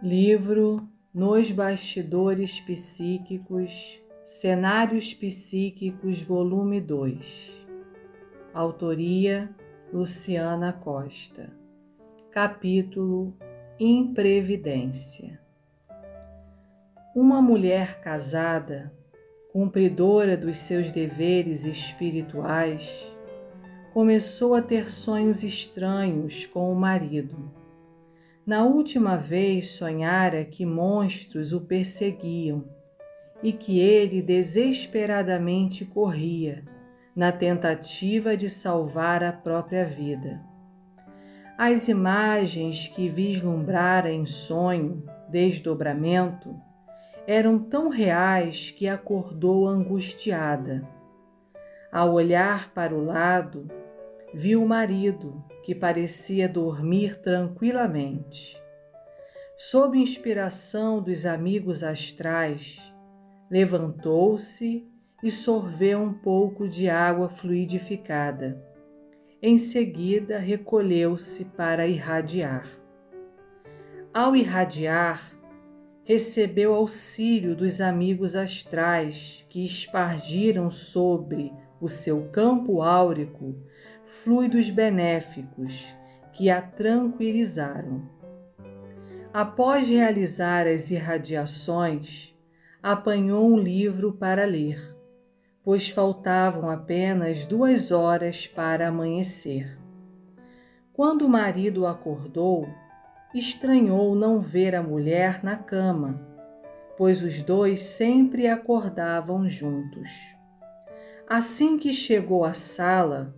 Livro Nos Bastidores Psíquicos, Cenários Psíquicos, volume 2. Autoria Luciana Costa. Capítulo Imprevidência. Uma mulher casada, cumpridora dos seus deveres espirituais, começou a ter sonhos estranhos com o marido. Na última vez sonhara que monstros o perseguiam e que ele desesperadamente corria na tentativa de salvar a própria vida. As imagens que vislumbrara em sonho, desdobramento, eram tão reais que acordou angustiada. Ao olhar para o lado, viu o marido, que parecia dormir tranquilamente. Sob inspiração dos amigos astrais, levantou-se e sorveu um pouco de água fluidificada. Em seguida, recolheu-se para irradiar. Ao irradiar, recebeu auxílio dos amigos astrais que espargiram sobre o seu campo áurico fluidos benéficos que a tranquilizaram. Após realizar as irradiações, apanhou um livro para ler, pois faltavam apenas 2 horas para amanhecer. Quando o marido acordou, estranhou não ver a mulher na cama, pois os dois sempre acordavam juntos. Assim que chegou à sala,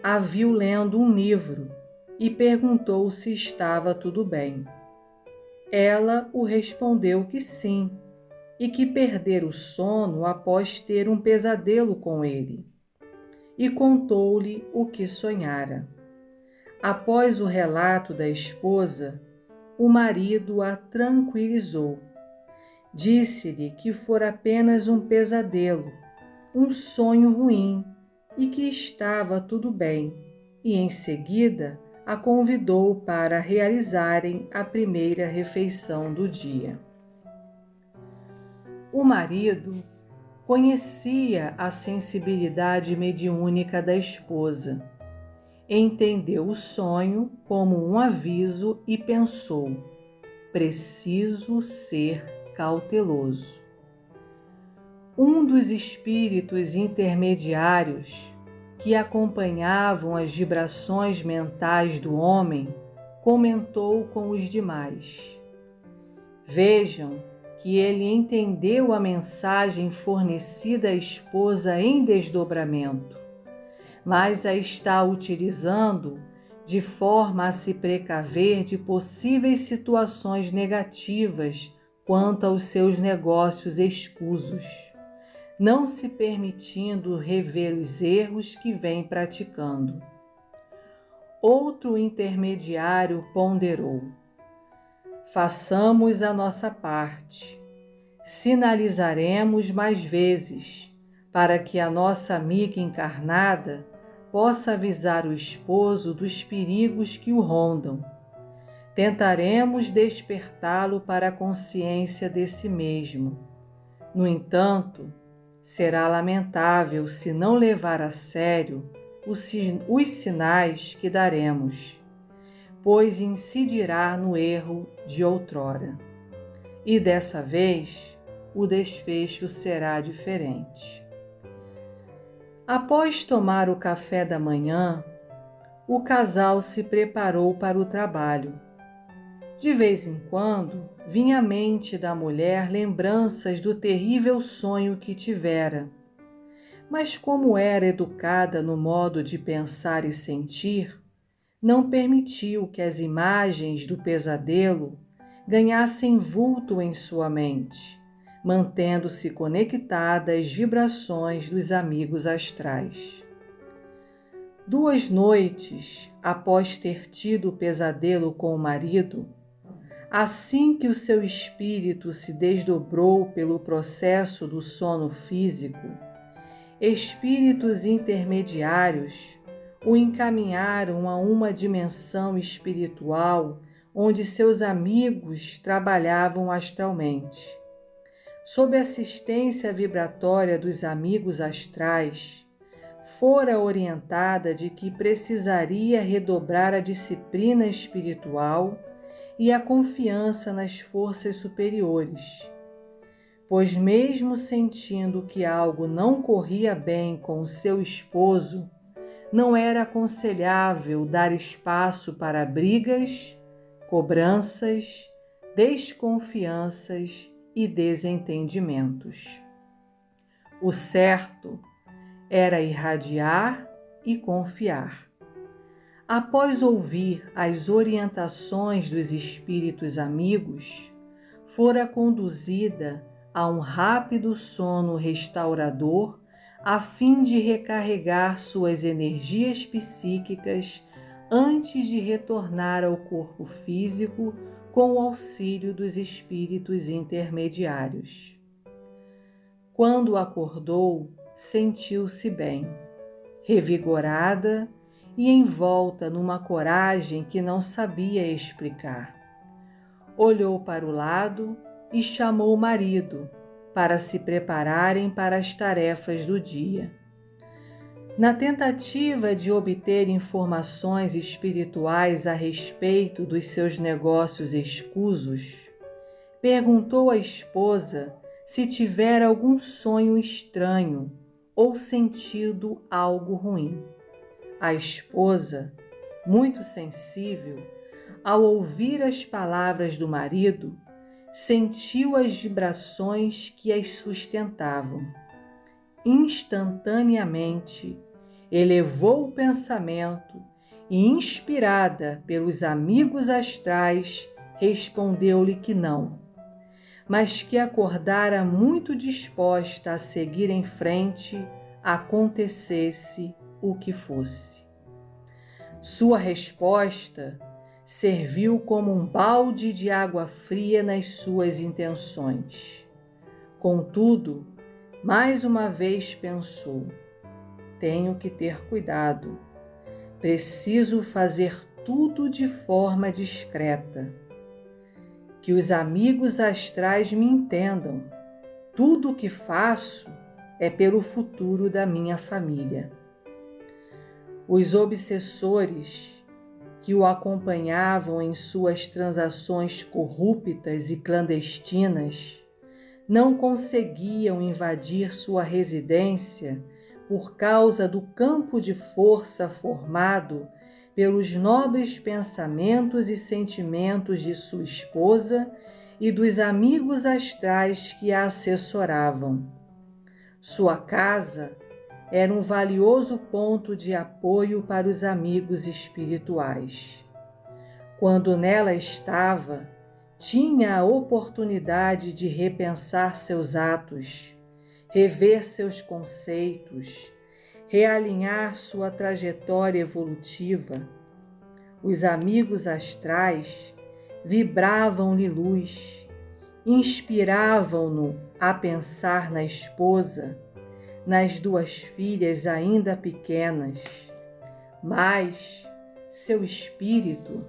a viu lendo um livro e perguntou se estava tudo bem. Ela o respondeu que sim, e que perdera o sono após ter um pesadelo com ele, e contou-lhe o que sonhara. Após o relato da esposa, o marido a tranquilizou. Disse-lhe que fora apenas um pesadelo, um sonho ruim, e que estava tudo bem, e em seguida a convidou para realizarem a primeira refeição do dia. O marido conhecia a sensibilidade mediúnica da esposa, entendeu o sonho como um aviso e pensou: preciso ser cauteloso. Um dos espíritos intermediários que acompanhavam as vibrações mentais do homem comentou com os demais: vejam que ele entendeu a mensagem fornecida à esposa em desdobramento, mas a está utilizando de forma a se precaver de possíveis situações negativas quanto aos seus negócios escusos, não se permitindo rever os erros que vem praticando. Outro intermediário ponderou: façamos a nossa parte, sinalizaremos mais vezes, para que a nossa amiga encarnada possa avisar o esposo dos perigos que o rondam. Tentaremos despertá-lo para a consciência de si mesmo. No entanto, será lamentável se não levar a sério os sinais que daremos, pois incidirá no erro de outrora. E dessa vez, o desfecho será diferente. Após tomar o café da manhã, o casal se preparou para o trabalho. De vez em quando, vinha à mente da mulher lembranças do terrível sonho que tivera. Mas como era educada no modo de pensar e sentir, não permitiu que as imagens do pesadelo ganhassem vulto em sua mente, mantendo-se conectada às vibrações dos amigos astrais. 2 noites após ter tido o pesadelo com o marido, assim que o seu espírito se desdobrou pelo processo do sono físico, espíritos intermediários o encaminharam a uma dimensão espiritual onde seus amigos trabalhavam astralmente. Sob assistência vibratória dos amigos astrais, fora orientada de que precisaria redobrar a disciplina espiritual e a confiança nas forças superiores, pois mesmo sentindo que algo não corria bem com o seu esposo, não era aconselhável dar espaço para brigas, cobranças, desconfianças e desentendimentos. O certo era irradiar e confiar. Após ouvir as orientações dos espíritos amigos, fora conduzida a um rápido sono restaurador a fim de recarregar suas energias psíquicas antes de retornar ao corpo físico com o auxílio dos espíritos intermediários. Quando acordou, sentiu-se bem, revigorada e envolta numa coragem que não sabia explicar. Olhou para o lado e chamou o marido para se prepararem para as tarefas do dia. Na tentativa de obter informações espirituais a respeito dos seus negócios escusos, perguntou à esposa se tivera algum sonho estranho ou sentido algo ruim. A esposa, muito sensível, ao ouvir as palavras do marido, sentiu as vibrações que as sustentavam. Instantaneamente, elevou o pensamento e, inspirada pelos amigos astrais, respondeu-lhe que não, mas que acordara muito disposta a seguir em frente, acontecesse o que fosse. Sua resposta serviu como um balde de água fria nas suas intenções. Contudo, mais uma vez pensou: tenho que ter cuidado. Preciso fazer tudo de forma discreta. Que os amigos astrais me entendam. Tudo o que faço é pelo futuro da minha família. Os obsessores que o acompanhavam em suas transações corruptas e clandestinas não conseguiam invadir sua residência por causa do campo de força formado pelos nobres pensamentos e sentimentos de sua esposa e dos amigos astrais que a assessoravam. Sua casa era um valioso ponto de apoio para os amigos espirituais. Quando nela estava, tinha a oportunidade de repensar seus atos, rever seus conceitos, realinhar sua trajetória evolutiva. Os amigos astrais vibravam-lhe luz, inspiravam-no a pensar na esposa, nas duas filhas ainda pequenas, mas seu espírito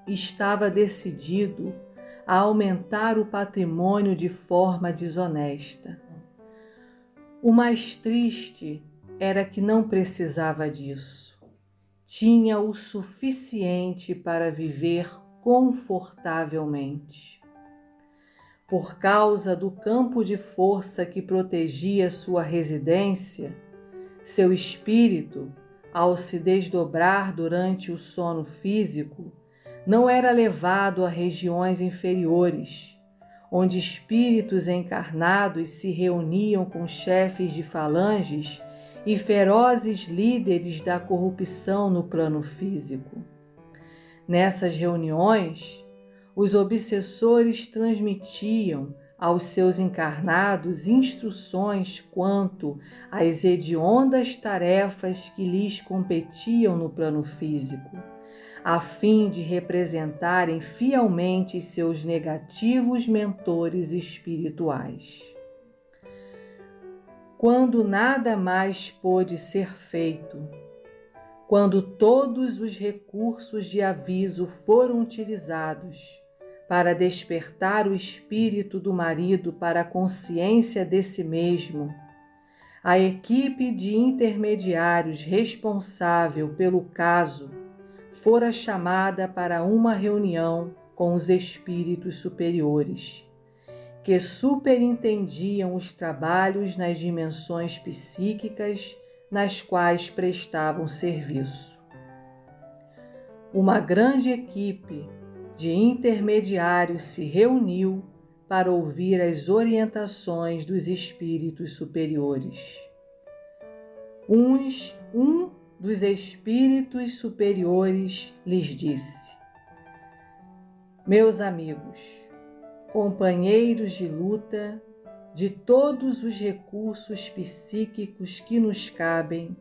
estava decidido a aumentar o patrimônio de forma desonesta. O mais triste era que não precisava disso. Tinha o suficiente para viver confortavelmente. Por causa do campo de força que protegia sua residência, seu espírito, ao se desdobrar durante o sono físico, não era levado a regiões inferiores, onde espíritos encarnados se reuniam com chefes de falanges e ferozes líderes da corrupção no plano físico. Nessas reuniões, os obsessores transmitiam aos seus encarnados instruções quanto às hediondas tarefas que lhes competiam no plano físico, a fim de representarem fielmente seus negativos mentores espirituais. Quando nada mais pôde ser feito, quando todos os recursos de aviso foram utilizados para despertar o espírito do marido para a consciência de si mesmo, a equipe de intermediários responsável pelo caso fora chamada para uma reunião com os espíritos superiores, que superintendiam os trabalhos nas dimensões psíquicas nas quais prestavam serviço. Uma grande equipe de intermediários se reuniu para ouvir as orientações dos espíritos superiores. Um dos espíritos superiores lhes disse: meus amigos, companheiros de luta, de todos os recursos psíquicos que nos cabem,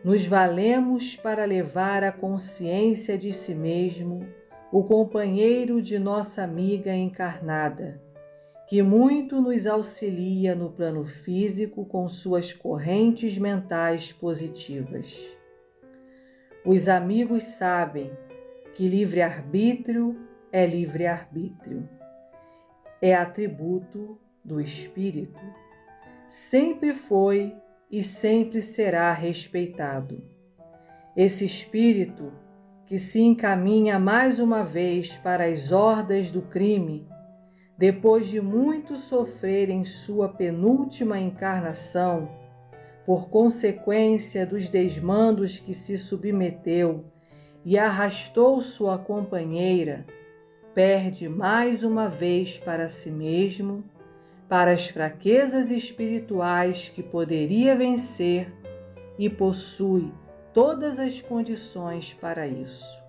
nos valemos para levar à consciência de si mesmo o companheiro de nossa amiga encarnada, que muito nos auxilia no plano físico com suas correntes mentais positivas. Os amigos sabem que livre-arbítrio é livre-arbítrio. É atributo do espírito. Sempre foi e sempre será respeitado. Esse espírito que se encaminha mais uma vez para as hordas do crime, depois de muito sofrer em sua penúltima encarnação, por consequência dos desmandos que se submeteu e arrastou sua companheira, perde mais uma vez para si mesmo, para as fraquezas espirituais que poderia vencer e possui todas as condições para isso.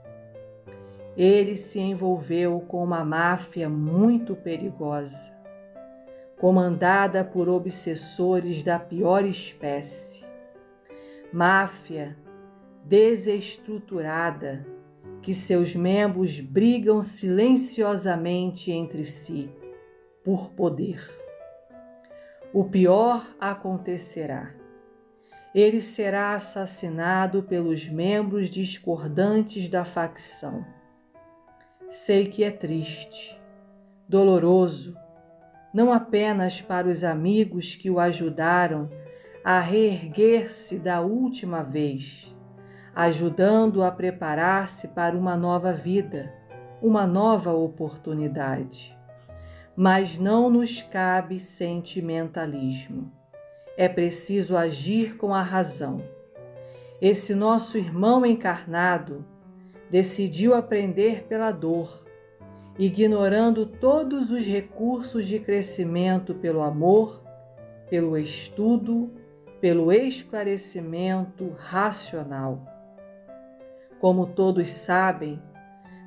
Ele se envolveu com uma máfia muito perigosa, comandada por obsessores da pior espécie. Máfia desestruturada, que seus membros brigam silenciosamente entre si, por poder. O pior acontecerá. Ele será assassinado pelos membros discordantes da facção. Sei que é triste, doloroso, não apenas para os amigos que o ajudaram a reerguer-se da última vez, ajudando-o a preparar-se para uma nova vida, uma nova oportunidade. Mas não nos cabe sentimentalismo. É preciso agir com a razão. Esse nosso irmão encarnado decidiu aprender pela dor, ignorando todos os recursos de crescimento pelo amor, pelo estudo, pelo esclarecimento racional. Como todos sabem,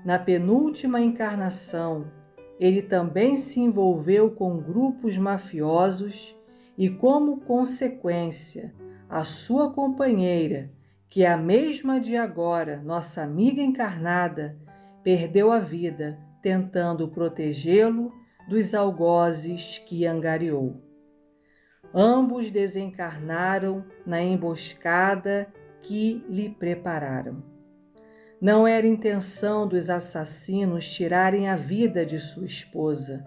na penúltima encarnação, ele também se envolveu com grupos mafiosos e, como consequência, a sua companheira, que é a mesma de agora, nossa amiga encarnada, perdeu a vida tentando protegê-lo dos algozes que angariou. Ambos desencarnaram na emboscada que lhe prepararam. Não era intenção dos assassinos tirarem a vida de sua esposa,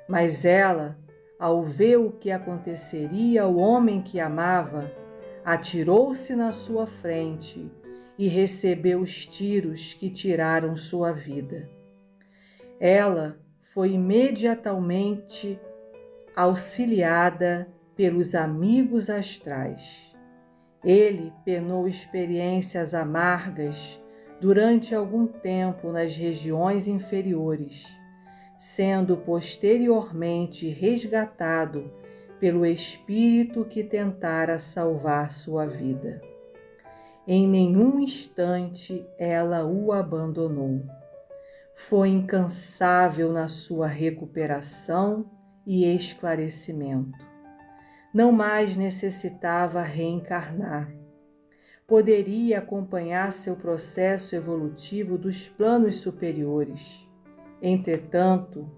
mas ela, ao ver o que aconteceria ao homem que amava, atirou-se na sua frente e recebeu os tiros que tiraram sua vida. Ela foi imediatamente auxiliada pelos amigos astrais. Ele penou experiências amargas durante algum tempo nas regiões inferiores, sendo posteriormente resgatado pelo espírito que tentara salvar sua vida. Em nenhum instante ela o abandonou. Foi incansável na sua recuperação e esclarecimento. Não mais necessitava reencarnar. Poderia acompanhar seu processo evolutivo dos planos superiores. Entretanto,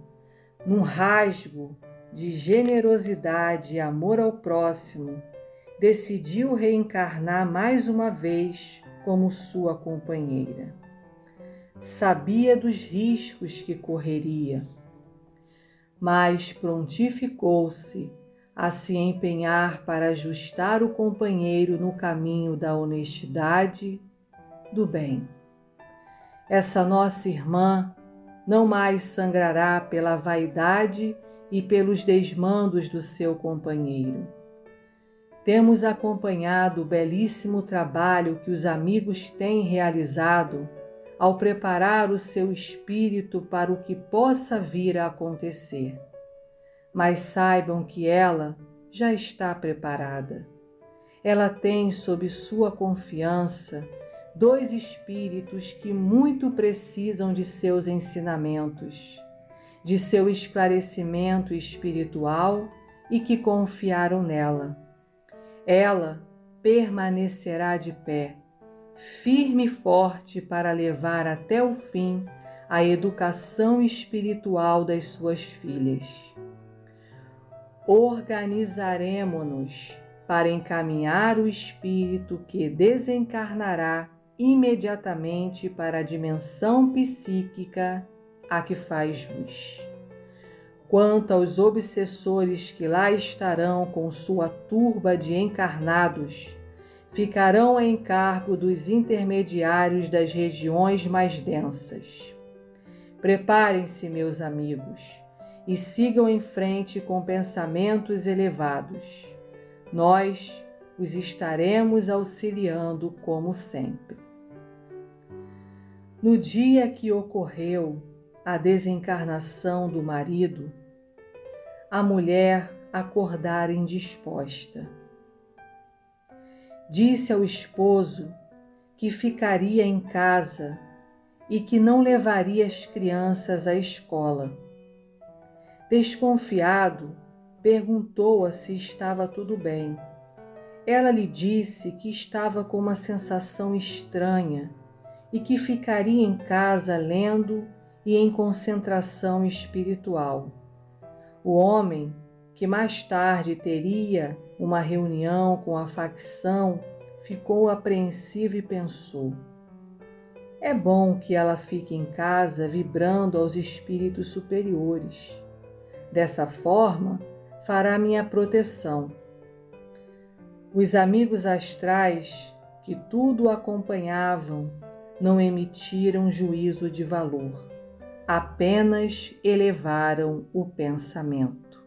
num rasgo de generosidade e amor ao próximo, decidiu reencarnar mais uma vez como sua companheira. Sabia dos riscos que correria, mas prontificou-se a se empenhar para ajustar o companheiro no caminho da honestidade, do bem. Essa nossa irmã não mais sangrará pela vaidade e pelos desmandos do seu companheiro. Temos acompanhado o belíssimo trabalho que os amigos têm realizado ao preparar o seu espírito para o que possa vir a acontecer. Mas saibam que ela já está preparada. Ela tem sob sua confiança 2 espíritos que muito precisam de seus ensinamentos, de seu esclarecimento espiritual e que confiaram nela. Ela permanecerá de pé, firme e forte para levar até o fim a educação espiritual das suas filhas. Organizaremo-nos para encaminhar o espírito que desencarnará imediatamente para a dimensão psíquica a que faz jus. Quanto aos obsessores que lá estarão com sua turba de encarnados, ficarão a encargo dos intermediários das regiões mais densas. Preparem-se, meus amigos, e sigam em frente com pensamentos elevados. Nós os estaremos auxiliando como sempre. No dia que ocorreu a desencarnação do marido, a mulher acordara indisposta. Disse ao esposo que ficaria em casa e que não levaria as crianças à escola. Desconfiado, perguntou-a se estava tudo bem. Ela lhe disse que estava com uma sensação estranha e que ficaria em casa lendo e em concentração espiritual. O homem, que mais tarde teria uma reunião com a facção, ficou apreensivo e pensou: é bom que ela fique em casa vibrando aos espíritos superiores. Dessa forma, fará minha proteção. Os amigos astrais, que tudo acompanhavam, não emitiram juízo de valor, apenas elevaram o pensamento.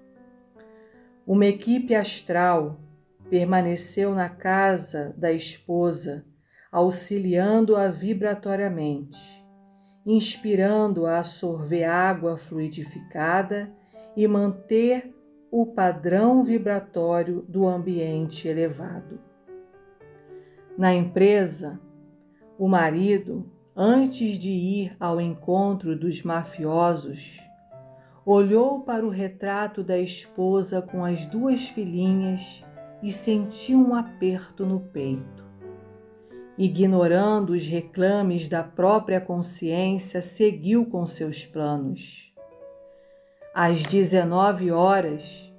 Uma equipe astral permaneceu na casa da esposa, auxiliando-a vibratoriamente, inspirando-a a sorver água fluidificada e manter o padrão vibratório do ambiente elevado. Na empresa, o marido, antes de ir ao encontro dos mafiosos, olhou para o retrato da esposa com as 2 filhinhas e sentiu um aperto no peito. Ignorando os reclames da própria consciência, seguiu com seus planos. Às 19 horas,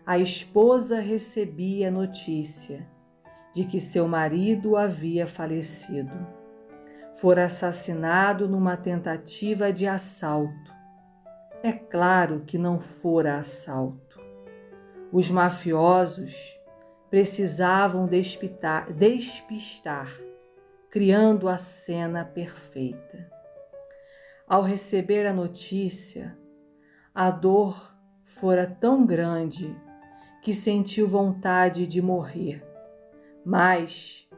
a esposa recebia notícia de que seu marido havia falecido. Fora assassinado numa tentativa de assalto. É claro que não fora assalto. Os mafiosos precisavam despistar, criando a cena perfeita. Ao receber a notícia, a dor fora tão grande que sentiu vontade de morrer, mas,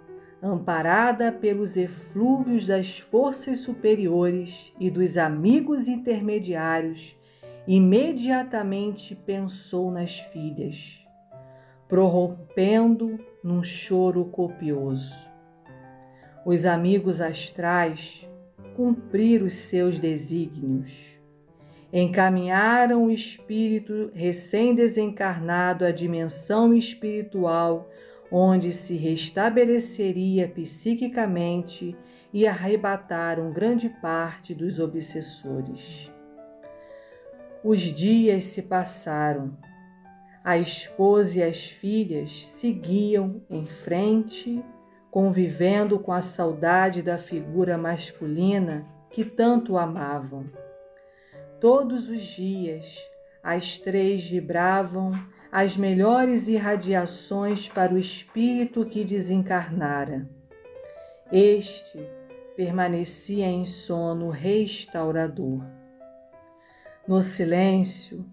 amparada pelos eflúvios das forças superiores e dos amigos intermediários, imediatamente pensou nas filhas, prorrompendo num choro copioso. Os amigos astrais cumpriram os seus desígnios. Encaminharam o espírito recém-desencarnado à dimensão espiritual, onde se restabeleceria psiquicamente, e arrebataram grande parte dos obsessores. Os dias se passaram. A esposa e as filhas seguiam em frente convivendo com a saudade da figura masculina que tanto amavam. Todos os dias, as três vibravam as melhores irradiações para o espírito que desencarnara. Este permanecia em sono restaurador. No silêncio,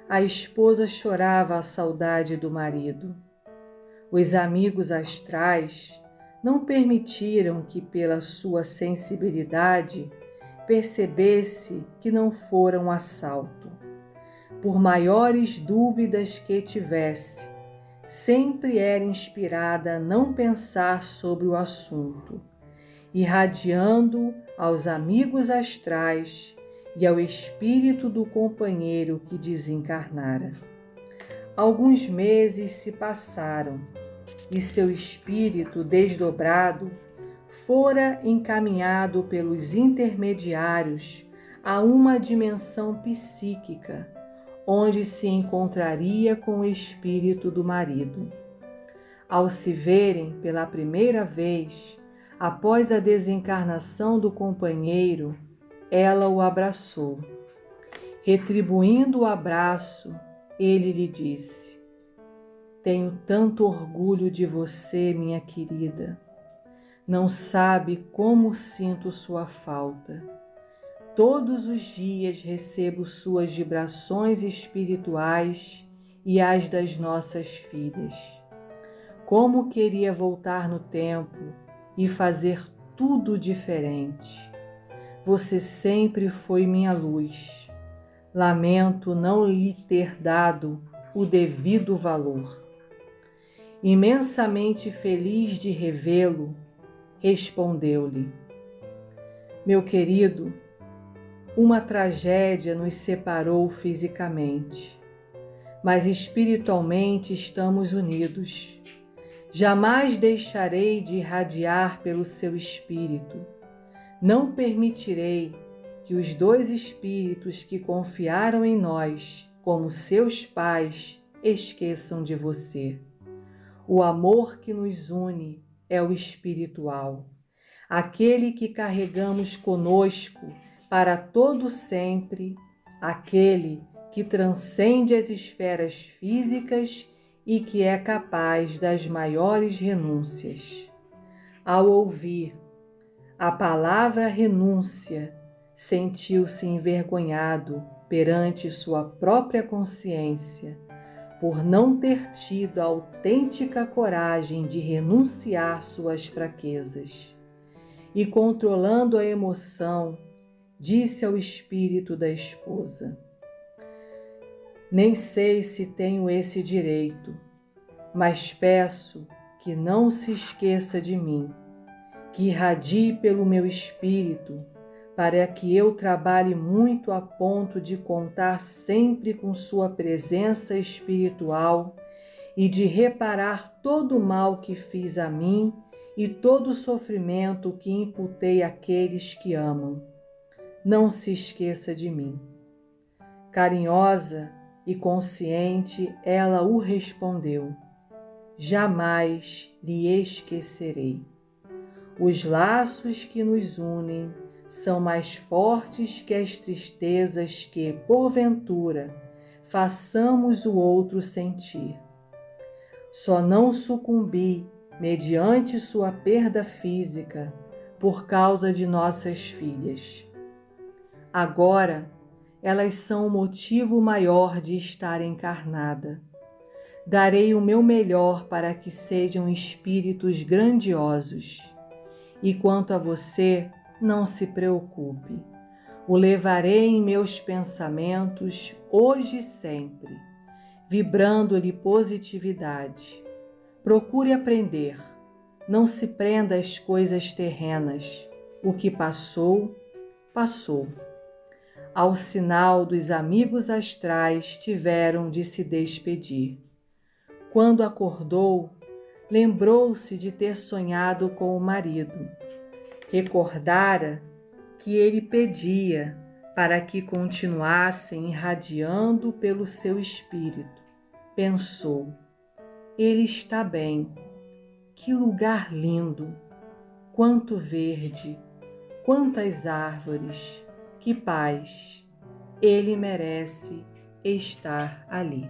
a esposa chorava a saudade do marido. Os amigos astrais não permitiram que, pela sua sensibilidade, percebesse que não fora um assalto. Por maiores dúvidas que tivesse, sempre era inspirada a não pensar sobre o assunto, irradiando aos amigos astrais e ao espírito do companheiro que desencarnara. Alguns meses se passaram e seu espírito desdobrado fora encaminhado pelos intermediários a uma dimensão psíquica, onde se encontraria com o espírito do marido. Ao se verem pela primeira vez, após a desencarnação do companheiro, ela o abraçou. Retribuindo o abraço, ele lhe disse: "Tenho tanto orgulho de você, minha querida. Não sabe como sinto sua falta. Todos os dias recebo suas vibrações espirituais e as das nossas filhas. Como queria voltar no tempo e fazer tudo diferente. Você sempre foi minha luz. Lamento não lhe ter dado o devido valor." Imensamente feliz de revê-lo, respondeu-lhe: "Meu querido, uma tragédia nos separou fisicamente, mas espiritualmente estamos unidos. Jamais deixarei de irradiar pelo seu espírito. Não permitirei que os dois espíritos que confiaram em nós como seus pais esqueçam de você. O amor que nos une é o espiritual, aquele que carregamos conosco para todo sempre, aquele que transcende as esferas físicas e que é capaz das maiores renúncias." Ao ouvir a palavra renúncia, sentiu-se envergonhado perante sua própria consciência por não ter tido a autêntica coragem de renunciar suas fraquezas. E, controlando a emoção, disse ao espírito da esposa: "Nem sei se tenho esse direito, mas peço que não se esqueça de mim, que irradie pelo meu espírito, para que eu trabalhe muito a ponto de contar sempre com sua presença espiritual e de reparar todo o mal que fiz a mim e todo o sofrimento que imputei àqueles que amam. Não se esqueça de mim." Carinhosa e consciente, ela o respondeu: "Jamais lhe esquecerei. Os laços que nos unem são mais fortes que as tristezas que, porventura, façamos o outro sentir. Só não sucumbi mediante sua perda física por causa de nossas filhas. Agora, elas são o motivo maior de estar encarnada. Darei o meu melhor para que sejam espíritos grandiosos. E quanto a você, não se preocupe. O levarei em meus pensamentos hoje e sempre, vibrando-lhe positividade. Procure aprender. Não se prenda às coisas terrenas. O que passou, passou." Ao sinal dos amigos astrais, tiveram de se despedir. Quando acordou, lembrou-se de ter sonhado com o marido. Recordara que ele pedia para que continuassem irradiando pelo seu espírito. Pensou: ele está bem. Que lugar lindo! Quanto verde, quantas árvores, que paz! Ele merece estar ali.